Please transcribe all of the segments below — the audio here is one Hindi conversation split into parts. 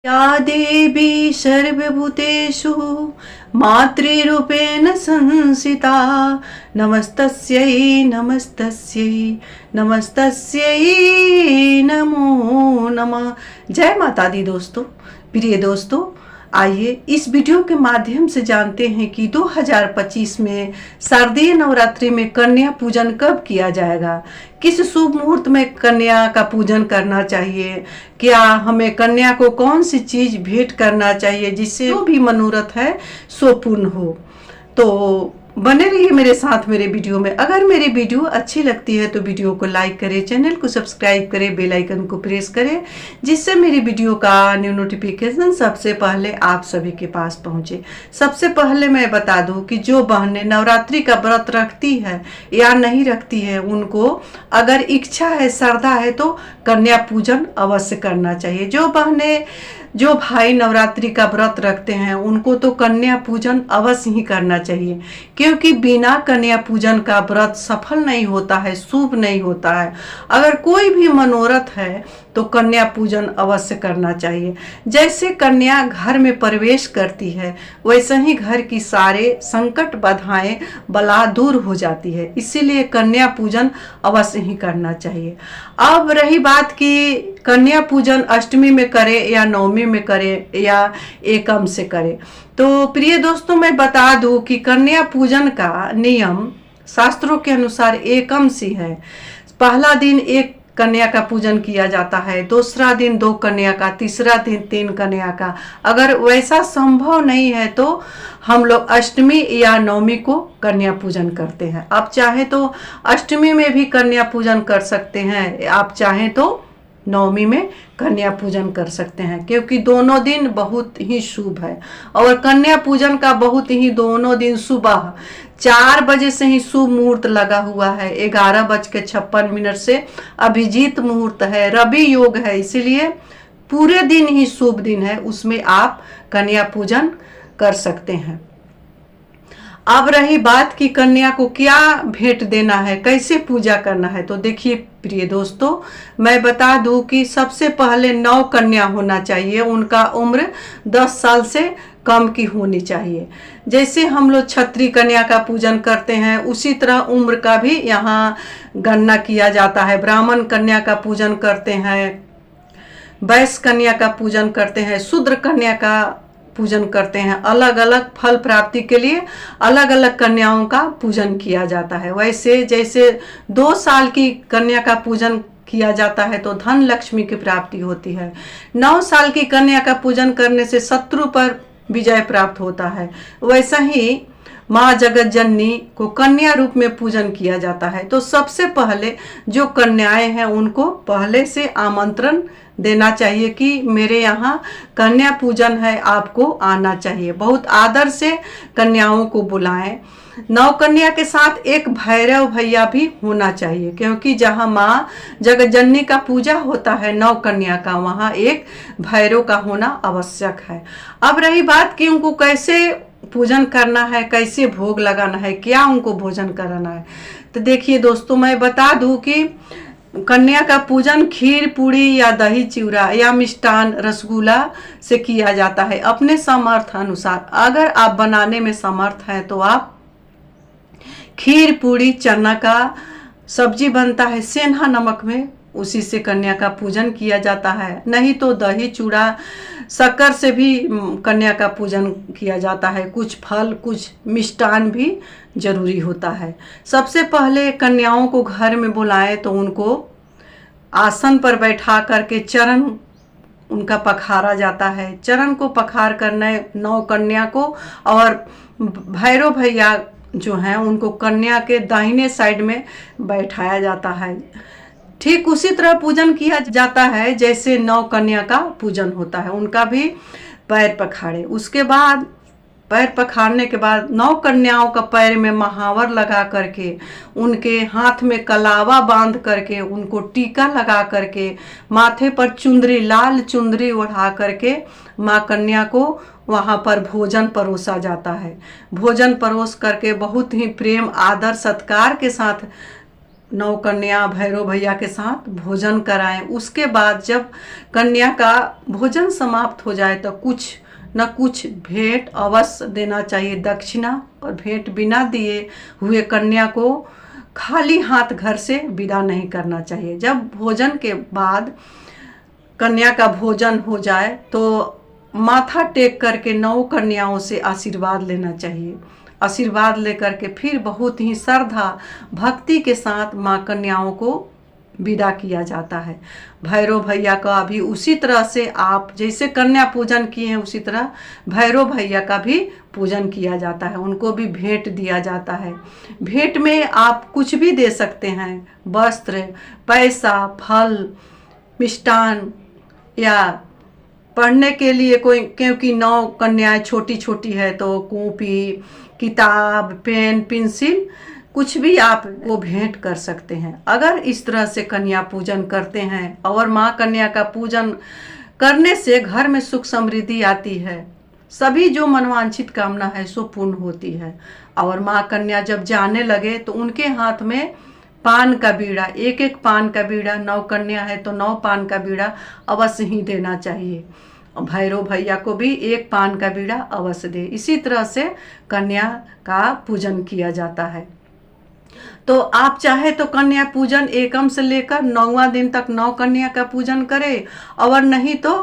या देवी सर्वभूतेषु मातृरूपेण संस्थिता नमस्तस्यै नमस्तस्यै नमस्तस्यै नमो नमः। जय माता दी दोस्तों, प्रिय दोस्तों, आइए इस वीडियो के माध्यम से जानते हैं कि 2025 में शारदीय नवरात्रि में कन्या पूजन कब किया जाएगा, किस शुभ मुहूर्त में कन्या का पूजन करना चाहिए, क्या हमें कन्या को कौन सी चीज भेंट करना चाहिए जिससे जो भी मनोरथ है सो पूर्ण हो। तो बने रहिए मेरे साथ मेरे वीडियो में। अगर मेरी वीडियो अच्छी लगती है तो वीडियो को लाइक करें, चैनल को सब्सक्राइब करें, बेल आइकन को प्रेस करें जिससे मेरी वीडियो का न्यू नोटिफिकेशन सबसे पहले आप सभी के पास पहुंचे। सबसे पहले मैं बता दूं कि जो बहनें नवरात्रि का व्रत रखती है या नहीं रखती है, उनको अगर इच्छा है, श्रद्धा है तो कन्या पूजन अवश्य करना चाहिए। जो भाई नवरात्रि का व्रत रखते हैं उनको तो कन्या पूजन अवश्य ही करना चाहिए, क्योंकि बिना कन्या पूजन का व्रत सफल नहीं होता है, शुभ नहीं होता है। अगर कोई भी मनोरथ है तो कन्या पूजन अवश्य करना चाहिए। जैसे कन्या घर में प्रवेश करती है वैसे ही घर की सारे संकट बाधाएं बला दूर हो जाती है, इसीलिए कन्या पूजन अवश्य ही करना चाहिए। अब रही बात कि कन्या पूजन अष्टमी में करे या नवमी में करे या एकम से करे, तो प्रिय दोस्तों मैं बता दूं कि कन्या पूजन का नियम शास्त्रों के अनुसार एकम सी है। पहला दिन एक कन्या का पूजन किया जाता है, दूसरा दिन 2 कन्या का, तीसरा दिन 3 कन्या का। अगर वैसा संभव नहीं है तो हम लोग अष्टमी या नवमी को कन्या पूजन करते हैं। आप चाहे तो अष्टमी में भी कन्या पूजन कर सकते हैं, आप चाहें तो नवमी में कन्या पूजन कर सकते हैं, क्योंकि दोनों दिन बहुत ही शुभ है। और कन्या पूजन का बहुत ही दोनों दिन सुबह 4 बजे से ही शुभ मुहूर्त लगा हुआ है, 11:56 से अभिजीत मुहूर्त है, रवि योग है, इसीलिए पूरे दिन ही शुभ दिन है, उसमें आप कन्या पूजन कर सकते हैं। अब रही बात कि कन्या को क्या भेंट देना है, कैसे पूजा करना है, तो देखिए प्रिय दोस्तों मैं बता दूं कि सबसे पहले 9 कन्या होना चाहिए, उनका उम्र 10 साल से कम की होनी चाहिए। जैसे हम लोग क्षत्रिय कन्या का पूजन करते हैं उसी तरह उम्र का भी यहाँ गणना किया जाता है। ब्राह्मण कन्या का पूजन करते हैं, वैश्य कन्या का पूजन करते हैं, शूद्र कन्या का पूजन करते हैं। अलग अलग फल प्राप्ति के लिए अलग अलग कन्याओं का पूजन किया जाता है। वैसे जैसे 2 साल की कन्या का पूजन किया जाता है तो धन लक्ष्मी की प्राप्ति होती है। 9 साल की कन्या का पूजन करने से शत्रु पर विजय प्राप्त होता है। वैसा ही माँ जगत जननी को कन्या रूप में पूजन किया जाता है। तो सबसे पहले जो कन्याएं हैं उनको पहले से आमंत्रण देना चाहिए कि मेरे यहाँ कन्या पूजन है, आपको आना चाहिए। बहुत आदर से कन्याओं को बुलाएं। 9 कन्या के साथ एक भैरव भैया भी होना चाहिए, क्योंकि जहाँ माँ जगतजननी का पूजा होता है 9 कन्या का, वहाँ एक भैरव का होना आवश्यक है। अब रही बात कि उनको कैसे पूजन करना है, कैसे भोग लगाना है, क्या उनको भोजन कराना है, तो देखिए दोस्तों मैं बता दूं कि कन्या का पूजन खीर पूड़ी या दही चिवड़ा या मिष्ठान रसगुल्ला से किया जाता है अपने सामर्थ्य अनुसार। अगर आप बनाने में समर्थ हैं तो आप खीर पूड़ी, चना का सब्जी बनता है सेंधा नमक में, उसी से कन्या का पूजन किया जाता है। नहीं तो दही चूड़ा शक्कर से भी कन्या का पूजन किया जाता है। कुछ फल कुछ मिष्ठान भी जरूरी होता है। सबसे पहले कन्याओं को घर में बुलाएं तो उनको आसन पर बैठा करके चरण उनका पखारा जाता है। चरण को पखार करना 9 कन्या को, और भैरव भैया जो हैं उनको कन्या के दाहिने साइड में बैठाया जाता है। ठीक उसी तरह पूजन किया जाता है जैसे 9 कन्या का पूजन होता है, उनका भी पैर पखाड़े। उसके बाद पैर पखाड़ने के बाद 9 कन्याओं का पैर में महावर लगा करके, उनके हाथ में कलावा बांध करके, उनको टीका लगा करके, माथे पर चुंदरी, लाल चुंदरी ओढ़ा करके माँ कन्या को वहाँ पर भोजन परोसा जाता है। भोजन परोस करके बहुत ही प्रेम आदर सत्कार के साथ नौ कन्या भैरव भैया के साथ भोजन कराएं। उसके बाद जब कन्या का भोजन समाप्त हो जाए तो कुछ न कुछ भेंट अवश्य देना चाहिए, दक्षिणा। और भेंट बिना दिए हुए कन्या को खाली हाथ घर से विदा नहीं करना चाहिए। जब भोजन के बाद कन्या का भोजन हो जाए तो माथा टेक करके 9 कन्याओं से आशीर्वाद लेना चाहिए। आशीर्वाद लेकर के फिर बहुत ही श्रद्धा भक्ति के साथ माँ कन्याओं को विदा किया जाता है। भैरव भैया का भी उसी तरह से आप जैसे कन्या पूजन किए हैं उसी तरह भैरव भैया का भी पूजन किया जाता है। उनको भी भेंट दिया जाता है। भेंट में आप कुछ भी दे सकते हैं, वस्त्र, पैसा, फल, मिष्टान या पढ़ने के लिए कोई, क्योंकि 9 कन्याएं छोटी छोटी है तो कॉपी, किताब, पेन, पेंसिल कुछ भी आप वो भेंट कर सकते हैं। अगर इस तरह से कन्या पूजन करते हैं और माँ कन्या का पूजन करने से घर में सुख समृद्धि आती है, सभी जो मनवांछित कामना है सो पूर्ण होती है। और माँ कन्या जब जाने लगे तो उनके हाथ में पान का बीड़ा, एक एक पान का बीड़ा, 9 कन्या है तो 9 पान का बीड़ा अवश्य ही देना चाहिए। भैरव भैया को भी एक पान का बीड़ा अवश्य दे। इसी तरह से कन्या का पूजन किया जाता है। तो आप चाहे तो कन्या पूजन एकम से लेकर 9वां दिन तक 9 कन्या का पूजन करें, और नहीं तो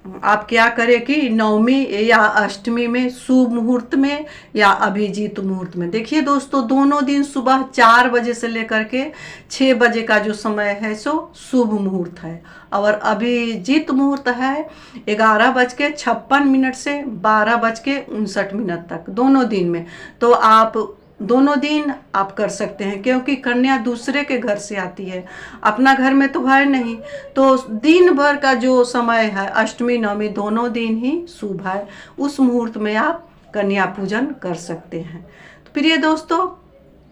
आप क्या करें कि 9वीं या अष्टमी में शुभ मुहूर्त में या अभिजीत मुहूर्त में। देखिए दोस्तों, दोनों दिन सुबह 4 बजे से लेकर के 6 बजे का जो समय है सो शुभ मुहूर्त है, और अभिजीत मुहूर्त है 11:56 से 12:59 तक, दोनों दिन में। तो आप दोनों दिन आप कर सकते हैं, क्योंकि कन्या दूसरे के घर से आती है, अपना घर में तो है नहीं। तो दिन भर का जो समय है, अष्टमी नवमी दोनों दिन ही शुभ है। उस मुहूर्त में आप कन्या पूजन कर सकते हैं। तो प्रिय दोस्तों,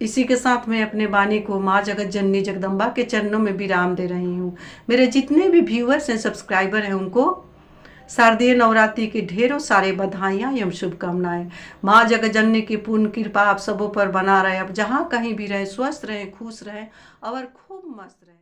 इसी के साथ मैं अपने वाणी को माँ जगत जननी जगदम्बा के चरणों में विराम दे रही हूँ। मेरे जितने भी व्यूअर्स हैं, सब्सक्राइबर हैं, उनको शारदीय नवरात्रि की ढेरों सारे बधाइयाँ एवं शुभकामनाएं। माँ जगतजननी की पूर्ण कृपा आप सबों पर बना रहे। अब जहाँ कहीं भी रहे, स्वस्थ रहें, खुश रहें और खूब मस्त रहें।